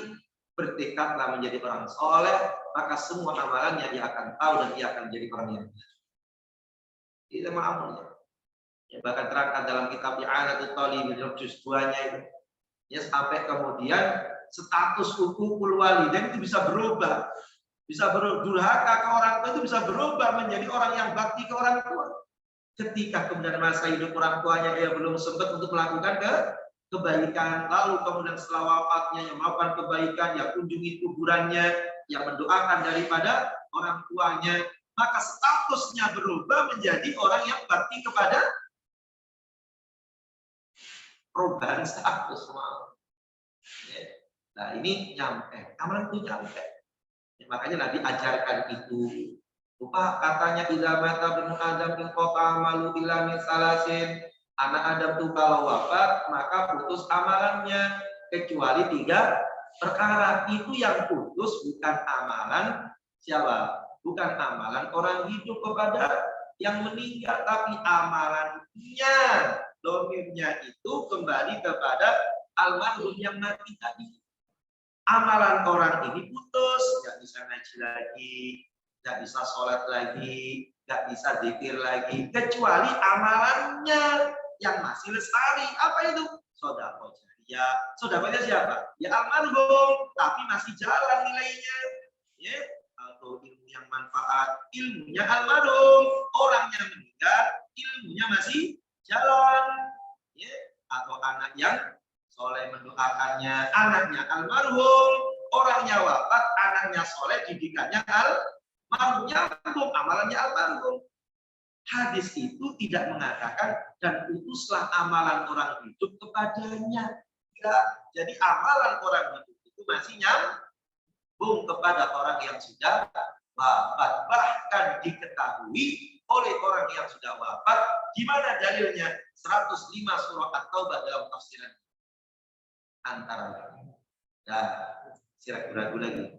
Bertekadlah menjadi orang soleh, maka semua amalannya dia akan tahu dan dia akan menjadi orang yang baik. Itu amalnya. Ya, bahkan terangkan dalam kitab I'anatul Talib juz 2-nya itu. Ya, sampai kemudian status hukukul walidain itu bisa berubah. Bisa durhaka ke orang tua itu bisa berubah menjadi orang yang bakti ke orang tua. Ketika kemudian masa hidup orang tuanya dia belum sempat untuk melakukan kebaikan, lalu kemudian setelah wafatnya yang melakukan kebaikan, ya kunjungi kuburannya, yang mendoakan daripada orang tuanya, maka statusnya berubah menjadi orang yang bakti kepada perubahan status. Nah ini nyampe, amalan itu nyampe. Ya, makanya Nabi ajarkan itu. Lupa katanya idza mata ibnu Adam in qata amalu illa min salasin. Anak Adam itu kalau wafat maka putus amalannya kecuali 3 perkara. Itu yang putus bukan amalan siapa? Bukan amalan orang hidup kepada yang meninggal, tapi amalannya, domirnya itu kembali kepada almarhum yang mati tadi. Amalan orang ini putus, nggak bisa ngaji lagi, nggak bisa sholat lagi, nggak bisa zikir lagi, kecuali amalannya yang masih lestari. Apa itu? Sedekah jariyah. Sedekahnya siapa? Ya almarhum, tapi masih jalan nilainya. Ya, atau ilmu yang manfaat, ilmunya almarhum, orangnya meninggal, ilmunya masih jalan. Ya, atau anak yang soleh mendoakannya, anaknya almarhum, Orangnya wafat, anaknya soleh, didikannya almarhum, nyambung, amalannya almarhum. Hadis itu tidak mengatakan dan utuslah amalan orang hidup kepadanya. Ya, jadi amalan orang hidup itu masih nyambung kepada orang yang sudah wafat. Bahkan diketahui oleh orang yang sudah wafat. Di mana dalilnya? 105 surah At-Taubah dalam tafsiran. Antara lain. Nah, sirat ragu lagi.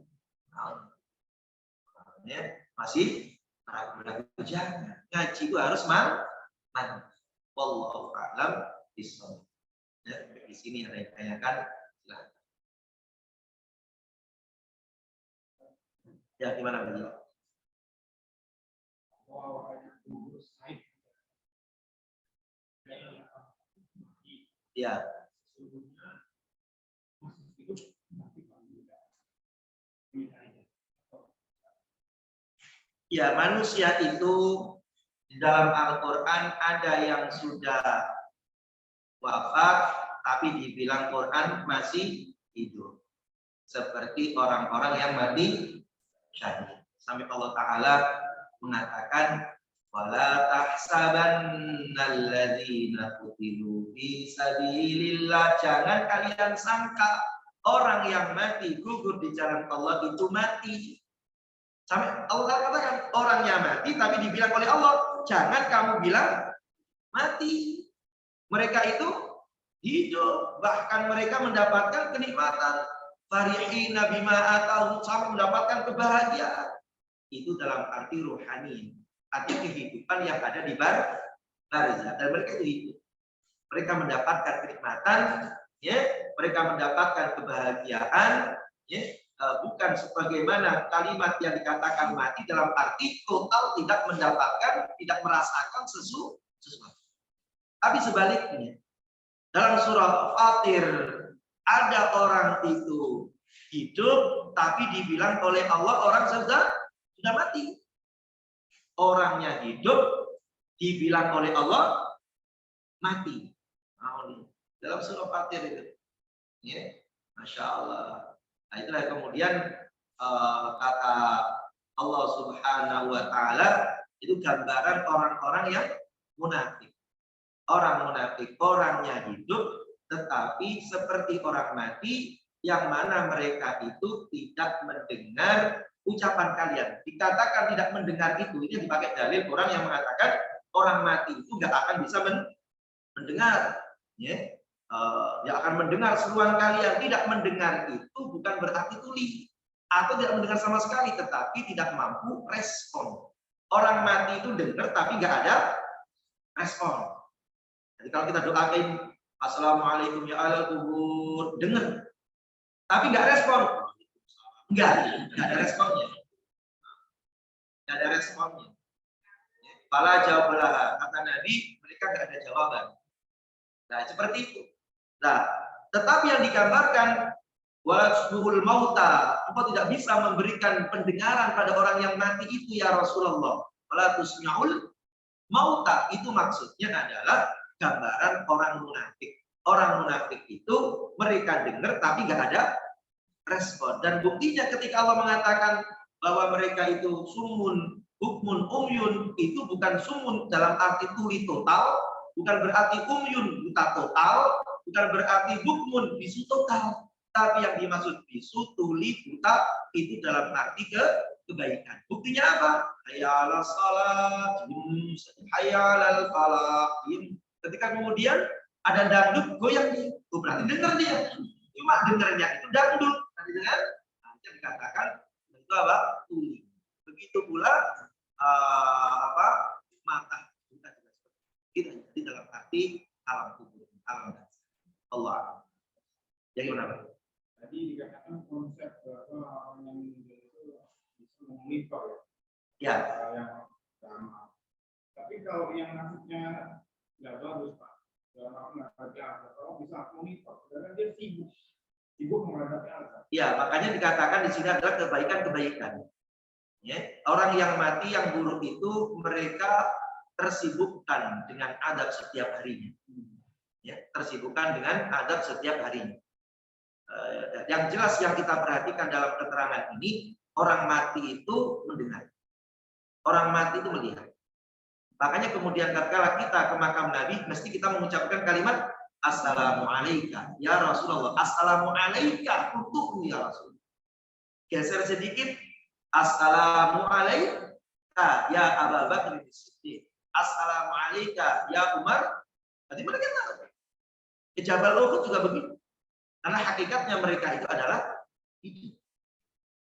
Masih ragu-ragu, jangan. Ngaji itu harus man. Wallahu a'lam bishawab. Ya, di sini ada yang tanyakan, silahkan. Ya, gimana beliau? Ya. Ya, manusia itu di dalam Al-Quran ada yang sudah wafat, tapi dibilang Quran masih hidup. Seperti orang-orang yang mati syahid. Sampai Allah Ta'ala mengatakan, wala tahsabannal ladzina qutilu fi sabilillah. Jangan kalian sangka orang yang mati gugur di jalan Allah itu mati. Sampai Allah katakan orangnya mati tapi dibilang oleh Allah, jangan kamu bilang mati. Mereka itu hidup, bahkan mereka mendapatkan kenikmatan. Farihina bima atahum, sampai mendapatkan kebahagiaan. Itu dalam arti rohani, arti kehidupan yang ada di barzah, dan mereka itu hidup. Mereka mendapatkan kenikmatan, ya, mereka mendapatkan kebahagiaan, ya. Bukan sebagaimana kalimat yang dikatakan mati dalam arti total tidak mendapatkan, tidak merasakan sesuatu. Tapi sebaliknya, dalam surah Fatir ada orang itu hidup tapi dibilang oleh Allah orang sudah mati. Orangnya hidup dibilang oleh Allah mati. Dalam surah Fatir itu, ya, Masya Allah. Nah, itulah kemudian kata Allah Subhanahu wa Ta'ala, itu gambaran orang-orang yang munafik. Orang munafik, orangnya hidup tetapi seperti orang mati, yang mana mereka itu tidak mendengar ucapan kalian. Dikatakan tidak mendengar itu, ini dipakai dalil orang yang mengatakan orang mati itu nggak akan bisa mendengar. Ya. Dia akan mendengar seruan kalian. Tidak mendengar itu bukan berarti tuli atau tidak mendengar sama sekali, tetapi tidak mampu respon. Orang mati itu dengar tapi nggak ada respon. Jadi kalau kita doain assalamualaikum ya alal kubur, dengar tapi nggak respon, nggak ada responnya, nggak ada responnya. Pala jawablah, kata Nabi, mereka nggak ada jawaban. Nah, seperti itu. Nah, tetapi yang digambarkan wasbuhul mauta, engkau tidak bisa memberikan pendengaran pada orang yang mati itu ya Rasulullah. Wala tusmi'ul mauta, itu maksudnya adalah gambaran orang munafik. Orang munafik itu mereka dengar tapi nggak ada respon. Dan buktinya ketika Allah mengatakan bahwa mereka itu sumun, bukmun, umyun, itu bukan sumun dalam arti tuli total, bukan berarti umyun buta total, bukan berarti bukmun bisu total, tapi yang dimaksud bisu, tuli, buta itu dalam arti kebaikan. Buktinya apa? Hayyalal salat, hayyalal falah. Ketika kemudian ada dangdut, goyang dia, berarti dengar dia. Cuma dengarnya itu dangdut, nanti dengar, nanti dikatakan itu apa? Tuli. Begitu pula mata buta juga seperti itu. Di dalam arti alam kubur, alam dasar. Allah. Jadi gimana? Tadi dikatakan konsep bahwa orang yang meninggal itu bisa memonitor ya. Yang sama. Tapi kalau yang nasibnya tidak bagus Pak, dalam menghadapi azab, orang bisa monitor, karena dia sibuk menghadapi azab. Ya, makanya dikatakan di sini adalah kebaikan-kebaikan. Ya, orang yang mati, yang buruk itu mereka tersibukkan dengan adab setiap harinya. Ya, tersibukkan dengan adab setiap harinya. Yang jelas yang kita perhatikan dalam keterangan ini, orang mati itu mendengar. Orang mati itu melihat. Makanya kemudian tatkala kita ke makam Nabi, mesti kita mengucapkan kalimat Assalamualaikum ya Rasulullah. Assalamualaikum untukmu ya Rasul. Geser sedikit. Assalamualaikum ya Abu Bakar Siddiq. Assalamualaikum ya Umar. Berarti mereka tahu. Di Jabal Uhud juga begitu. Karena hakikatnya mereka itu adalah itu.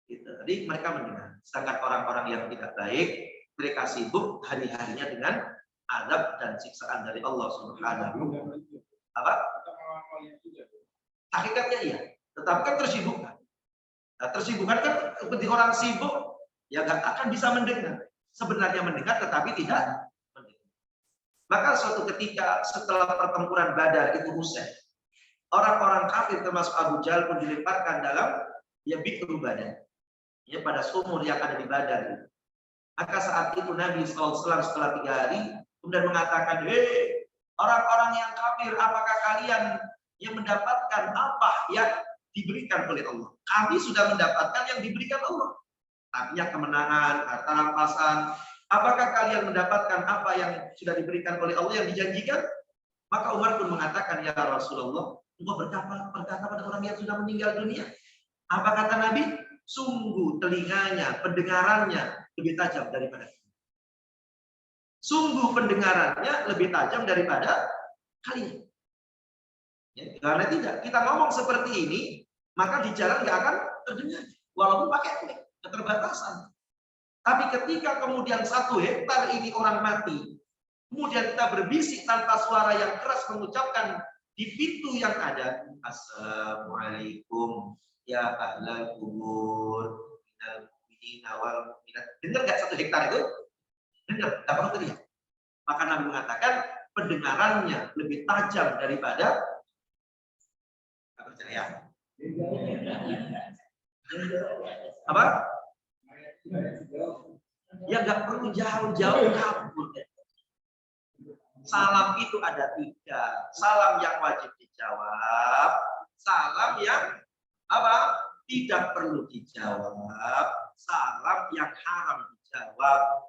Gitu. Jadi mereka mendengar. Sedangkan orang-orang yang tidak baik, mereka sibuk hari-harinya dengan azab dan siksaan dari Allah Subhanahu. Apa? Hakikatnya iya. Tetapi kan tersibukkan. Nah, tersibukkan kan seperti orang sibuk, ya nggak akan bisa mendengar. Sebenarnya mendengar, tetapi tidak mendengar. Maka suatu ketika setelah pertempuran Badar itu usai, orang-orang kafir termasuk Abu Jahal pun dilemparkan dalam Bi'ru Badar. Ya, pada sumur yang ada di Badar. Maka saat itu Nabi SAW setelah 3 hari kemudian mengatakan, hei orang-orang yang kafir, apakah kalian yang mendapatkan apa yang diberikan oleh Allah? Kami sudah mendapatkan yang diberikan Allah. Artinya kemenangan, harta rampasan. Apakah kalian mendapatkan apa yang sudah diberikan oleh Allah yang dijanjikan? Maka Umar pun mengatakan, ya Rasulullah, engkau berkata pada orang yang sudah meninggal dunia. Apa kata Nabi? Sungguh telinganya, pendengarannya lebih tajam daripada kita. Sungguh pendengarannya lebih tajam daripada kalian. Ya, karena tidak, kita ngomong seperti ini, maka di jalan nggak akan terdengar. Walaupun pakai mic, keterbatasan. Tapi ketika kemudian 1 hektar ini orang mati, kemudian kita berbisik tanpa suara yang keras mengucapkan di pintu yang ada, Assalamualaikum ya ahlal kubur minal mu'minina wal mu'minat. Dengar nggak 1 hektar itu? Dengar, nggak perlu teriak. Maka Nabi mengatakan pendengarannya lebih tajam daripada apa teriak? Apa? Ya nggak perlu jauh-jauh kabur. Salam itu ada 3. Salam yang wajib dijawab, salam yang apa? Tidak perlu dijawab, salam yang haram dijawab.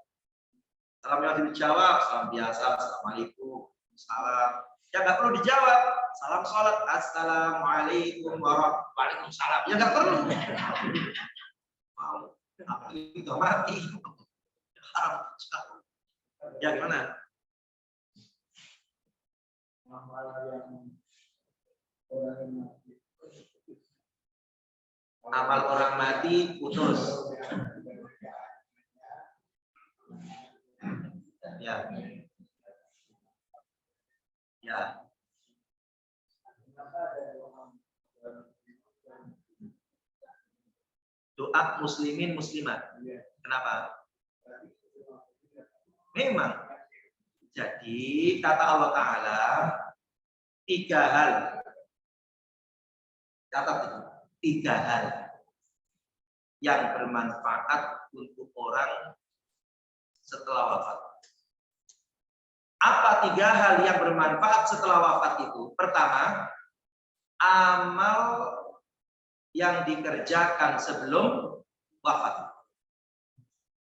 Salam yang wajib dijawab, salam biasa, assalamualaikum, salam. Yang nggak perlu dijawab, salam sholat, assalamualaikum warahmatullahi wabarakatuh. Ya nggak perlu. Mau apa itu mati? Haram. Ya gimana? Amal orang mati putus. Ya. Ya. Doa muslimin muslimat. Kenapa? Memang. Jadi kata Allah Ta'ala 3 hal. Catat itu. 3 hal yang bermanfaat untuk orang setelah wafat. Apa 3 hal yang bermanfaat setelah wafat itu? Pertama, amal yang dikerjakan sebelum wafat.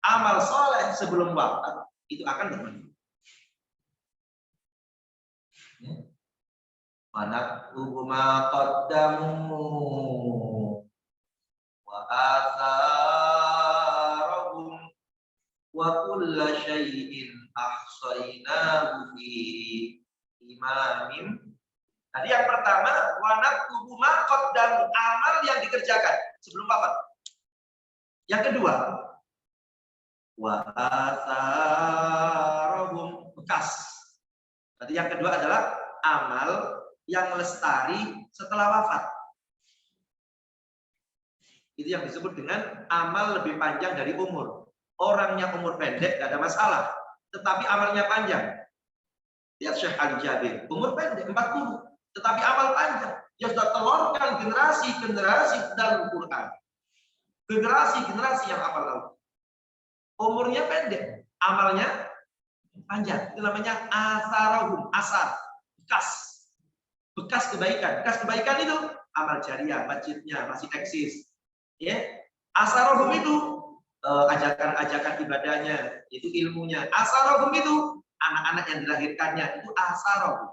Amal soleh sebelum wafat itu akan bermanfaat. Wanaktubu ma qaddamu wa atharahum wa kulla syai'in ahsaynahu fi imamin. Tadi yang pertama, wanaktubu ma qaddamu, amal yang dikerjakan sebelum wafat. Yang kedua, wa atharahum, bekas. Tadi yang kedua adalah amal yang lestari setelah wafat. Itu yang disebut dengan amal lebih panjang dari umur. Orangnya umur pendek, tidak ada masalah. Tetapi amalnya panjang. Lihat Syekh Ali Jabir, umur pendek, 40. Tetapi amal panjang. Dia sudah telurkan generasi-generasi dalam Quran. Generasi-generasi yang hafal Al-Quran. Umurnya pendek, amalnya panjang. Itu namanya asarahum, asar. Bekas kebaikan. Bekas kebaikan itu amal jariah, masjidnya masih eksis. Ya, asarohum itu ajakan-ajakan ibadahnya, itu ilmunya. Asarohum itu anak-anak yang dilahirkannya, itu asarohum.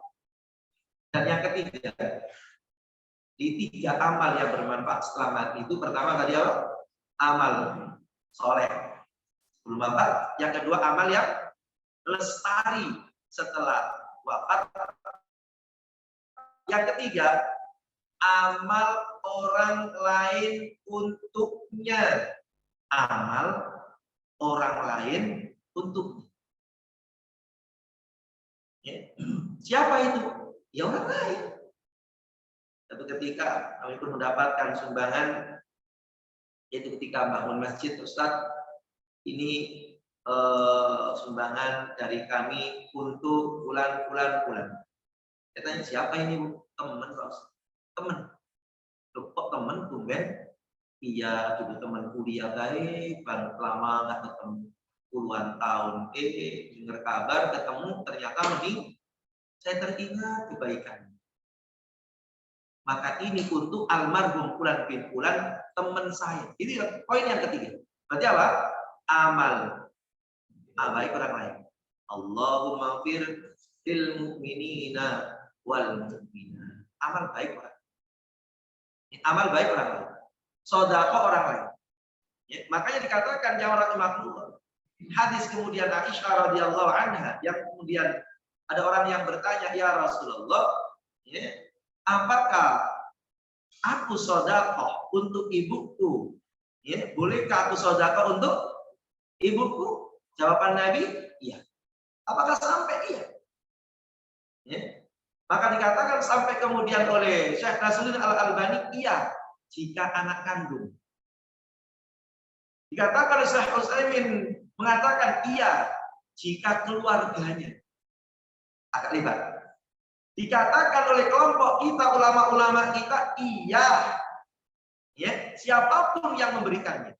Dan yang ketiga, di 3 amal yang bermanfaat setelah mati itu pertama tadi apa? Amal soleh sebelum wafat. Yang kedua amal yang lestari setelah wafat. Yang ketiga amal orang lain untuknya. Amal orang lain untuknya. Ya. Siapa itu? Ya orang lain. Satu ketika kami pun mendapatkan sumbangan, yaitu ketika bangun masjid, Ustaz, ini sumbangan dari kami untuk bulan. Katanya siapa ini? Teman, teman. Kok teman tumben? Iya, dulu teman kuliah baik, lama nggak ketemu puluhan tahun. Dengar kabar ketemu ternyata lebih saya teringat kebaikan. Maka ini untuk almarhum Fulan bin Fulan, teman saya. Ini poin yang ketiga. Berarti apa? Amal baik orang lain. Allahumma fir lil mu'minina wal mu'minat. Amal baik orang. Amal baik orang lain. Sedekah orang lain. Ya, makanya dikatakan ya orang makhluk. Hadis kemudian Aisyah radhiyallahu anha yang kemudian ada orang yang bertanya, ya Rasulullah, ya, apakah aku sedekah untuk ibuku? Ya, bolehkah aku sedekah untuk ibuku? Jawaban Nabi, iya. Apakah sampai iya? Ya. Maka dikatakan sampai kemudian oleh Syekh Nasruddin Al-Albani, iya, jika anak kandung. Dikatakan oleh Syekh Utsaimin mengatakan iya, jika keluarganya. Agak lebar. Dikatakan oleh kelompok kita, ulama-ulama kita, iya. Ya, siapapun yang memberikannya.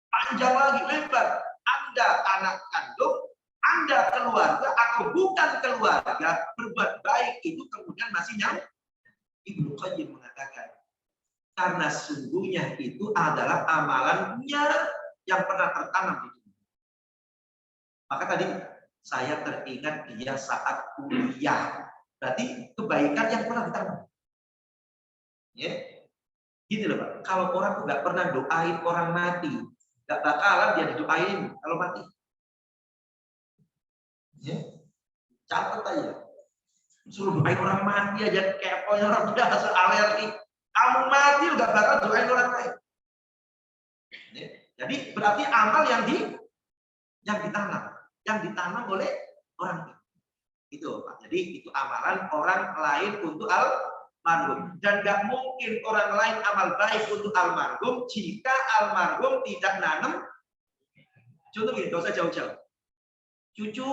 Panjang lagi, lebar. Anda anak kandung, Anda keluarga atau bukan keluarga, berbuat baik itu kemudian masih nyambung. Ibnu Qayyim mengatakan, karena sungguhnya itu adalah amalannya yang pernah tertanam di dunia. Maka tadi saya teringat dia saat kuliah. Berarti kebaikan yang pernah ditanam. Ya, gitu loh Pak. Kalau orang nggak pernah doain orang mati, nggak bakalan dia didoain kalau mati. Ya, catat aja. Suruh doain orang mati aja keponya orang biasa alergi. Kamu mati nggak bakal doain orang lain. Ya, jadi berarti amal yang ditanam oleh orang itu. Itu Pak. Jadi itu amalan orang lain untuk almarhum. Dan nggak mungkin orang lain amal baik untuk almarhum jika almarhum tidak nanam. Contoh gini, nggak usah jauh-jauh. Cucu,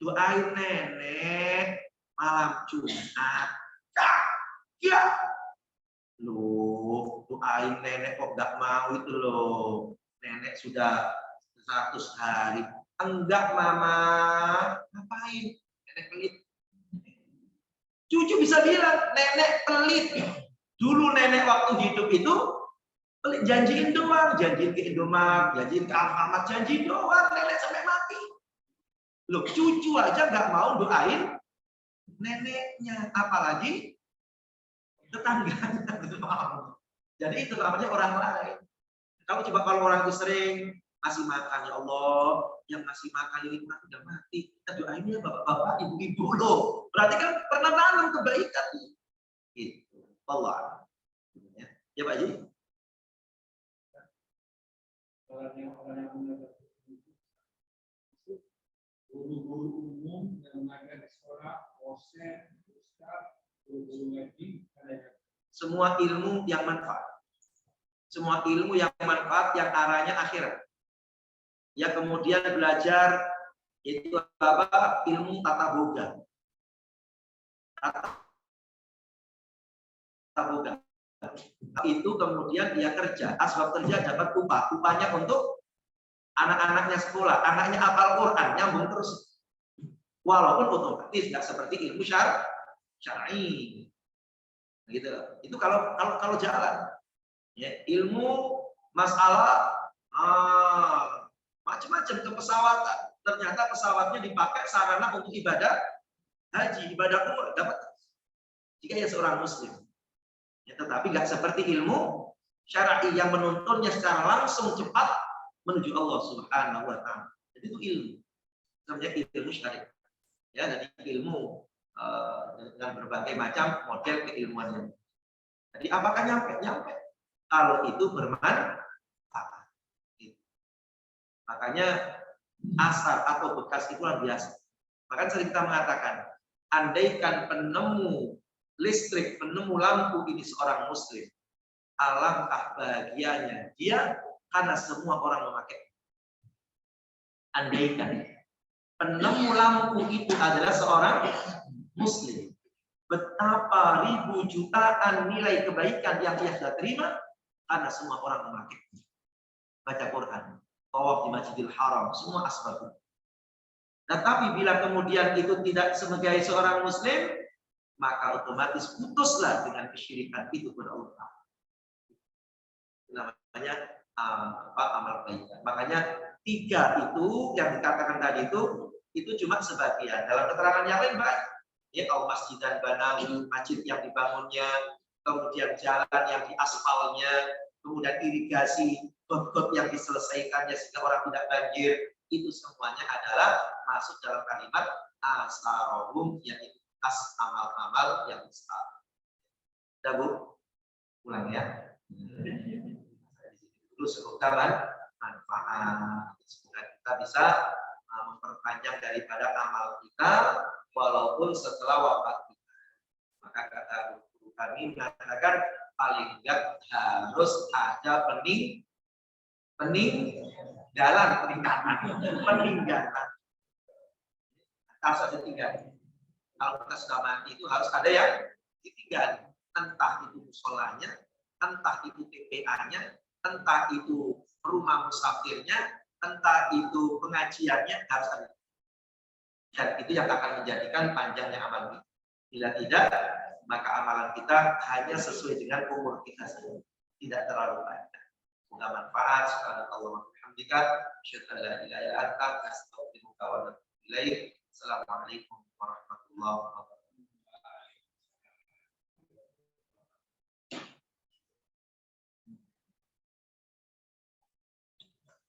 doain nenek malam Jumat. Ya, loh, doain nenek kok nggak mau itu loh. Nenek sudah 100 hari. Enggak mama, ngapain? Nenek pelit. Cucu bisa bilang, nenek pelit. Dulu nenek waktu hidup itu pelit, janjiin doang, janjiin ke Indomaret, janjiin ke Alfamart, janjiin doang, nenek sampai mati. Loh, cucu aja nggak mau doain neneknya, apalagi tetangganya. Jadi itu namanya orang lain. Kamu coba kalau orang itu sering kasih makan, ya Allah, yang ngasih makan ini kan udah mati. Kita doain ya bapak-bapak, ibu-ibu loh. Berarti kan pernah nanam kebaikan. Gitu. Allah. Ya Pak Ji. Guru-guru umum yang mengajar di sekolah, dosen, ustaz, guru-guru ngaji, semua ilmu yang manfaat. Semua ilmu yang manfaat yang arahnya akhirat. Ya kemudian belajar itu apa? Ilmu tata boga. Tata boga. Itu kemudian dia kerja, asbab kerja dapat upah. Upahnya untuk anak-anaknya sekolah, anaknya hafal Quran, nyambung terus. Walaupun otomatis nggak seperti ilmu syar'i. Gitu. Itu kalau jalan. Ya, ilmu masalah macam-macam ke pesawat. Ternyata pesawatnya dipakai sarana untuk ibadah haji, ibadah umrah, dapat jika ya seorang muslim. Ya, tetapi nggak seperti ilmu syar'i yang menuntunnya secara langsung cepat menuju Allah Subhanahu wa taala. Jadi itu ilmu. Namanya ilmu syar'i. Ya, jadi ilmu dengan berbagai macam model keilmuannya. Jadi apakah nyampe? Nyampe. Kalau itu bermanfaat. Gitu. Makanya asar atau bekas itu luar biasa. Maka sering kita mengatakan, andaikan penemu listrik, penemu lampu ini seorang muslim, alangkah bahagianya dia karena semua orang memakai. Andaikan penemu lampu itu adalah seorang muslim, betapa ribu jutaan nilai kebaikan yang dia sudah terima karena semua orang memakai. Baca Quran, tawaf di Masjidil Haram, semua asbab. Tetapi bila kemudian itu tidak sebagai seorang muslim, maka otomatis putuslah dengan kesyirikan itu kepada Allah. Namanya amal kebaikan. Makanya 3 itu yang dikatakan tadi itu cuma sebagian. Dalam keterangan yang lain banyak. Ya, masjid dan banawi, masjid yang dibangunnya, kemudian jalan yang diaspalnya, kemudian irigasi, got yang diselesaikannya sehingga orang tidak banjir, itu semuanya adalah masuk dalam kalimat asarohum, yaitu amal-amal yang besar. Udah Bu? Ulang ya. Terus keutamaan manfaat. Semoga kita bisa memperpanjang daripada amal kita walaupun setelah wafat kita. Maka kata guru kami mengatakan paling enggak harus ada peninggalan. Harus ada tinggal. Kalau kita sudah mati itu harus ada yang ditinggali. Entah itu musolanya, entah itu TPA-nya, entah itu rumah musafirnya, entah itu pengajiannya, harus ada. Dan itu yang akan menjadikan panjangnya amal kita. Bila tidak, maka amalan kita hanya sesuai dengan umur kita saja, tidak terlalu panjang. Semoga manfaat. Subhanallah wa bihamdika, asyhadu an la ilaha illa anta, astaghfiruka wa atubu ilaik. Assalamualaikum warahmatullahi wabarakatuh.